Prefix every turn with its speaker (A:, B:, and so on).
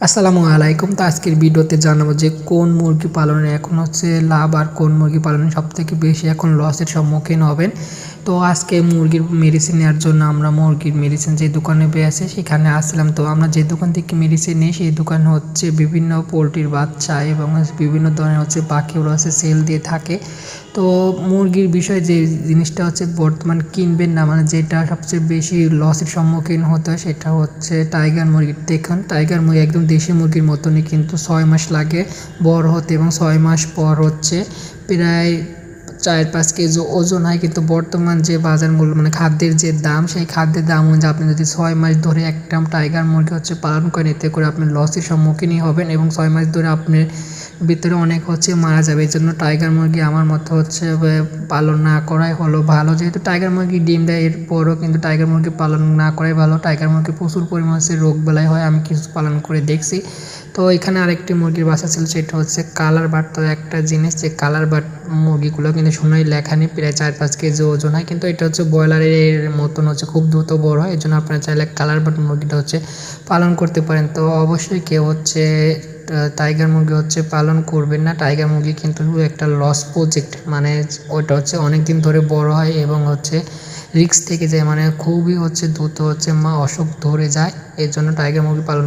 A: আসসালামু আলাইকুম। তো আজকের ভিডিওতে জানাবো যে কোন মুরগি পালনে এখন হচ্ছে লাভ আর কোন মুরগি পালনে সবথেকে বেশি এখন লসের সম্মুখীন হবেন। তো আজকে মুরগির মেডিসিন নেওয়ার জন্য আমরা মুরগির মেডিসিন যে দোকানে পেয়েছে সেখানে আসছিলাম। তো আমরা যে দোকান থেকে মেডিসিন নিই সেই দোকান হচ্ছে বিভিন্ন পোলট্রির বাচ্চা এবং বিভিন্ন ধরনের হচ্ছে পাখিগুলো হচ্ছে সেল দিয়ে থাকে। তো মুরগির বিষয়ে যে জিনিসটা হচ্ছে বর্তমান কিনবেন না, মানে যেটা সবচেয়ে বেশি লসের সম্মুখীন হতে হয় সেটা হচ্ছে টাইগার মুরগি। দেখুন টাইগার মুরগি একদম দেশি মুরগির মতনই, কিন্তু 6 মাস লাগে বড় হতে এবং 6 মাস পর হচ্ছে প্রায় 4-5 কেজি ওজন হয়। কিন্তু বর্তমান যে বাজার মূল্য মানে খাদ্যের যে দাম, সেই খাদ্যের দাম অনুযায়ী আপনি যদি 6 মাস ধরে একটা টাইগার মুরগি হচ্ছে পালন করেন, এতে করে আপনি লসের সম্মুখীনই হবেন এবং 6 মাস ধরে আপনার ভিতরে অনেক হচ্ছে মারা যাবে। এই জন্য টাইগার মুরগি আমার মতে হচ্ছে পালন না করাই হলো ভালো। যেহেতু টাইগার মুরগি ডিম দেয় এরপরও কিন্তু টাইগার মুরগি পালন না করাই ভালো। টাইগার মুরগি প্রচুর পরিমাণে রোগ বালাই হয়, আমি কিছু পালন করে দেখছি। তো এখানে আরেকটি মুরগির বাসা ছিল, সেটা হচ্ছে কালার বাট। তো একটা জিনিস যে কালার বাট মুরগিগুলো কিন্তু সোনাই লেখা নেই, প্রায় 4-5 কেজি ওজন হয়, কিন্তু এটা হচ্ছে ব্রয়লারের মতন হচ্ছে খুব দ্রুত বড় হয়। এই জন্য আপনারা চাইলে কালার বাট মুরগিটা হচ্ছে পালন করতে পারেন। তো অবশ্যই কেউ হচ্ছে টাইগার মুরগি হচ্ছে পালন করবেন না। টাইগার মুরগি কিন্তু একটা লস প্রজেক্ট, মানে ওটা হচ্ছে অনেক দিন ধরে বড় হয় এবং হচ্ছে রিস্ক থেকে যায়, মানে খুবই হচ্ছে দ্রুত হচ্ছে অসুখ ধরে যায়। এর জন্য টাইগার মুরগি পালন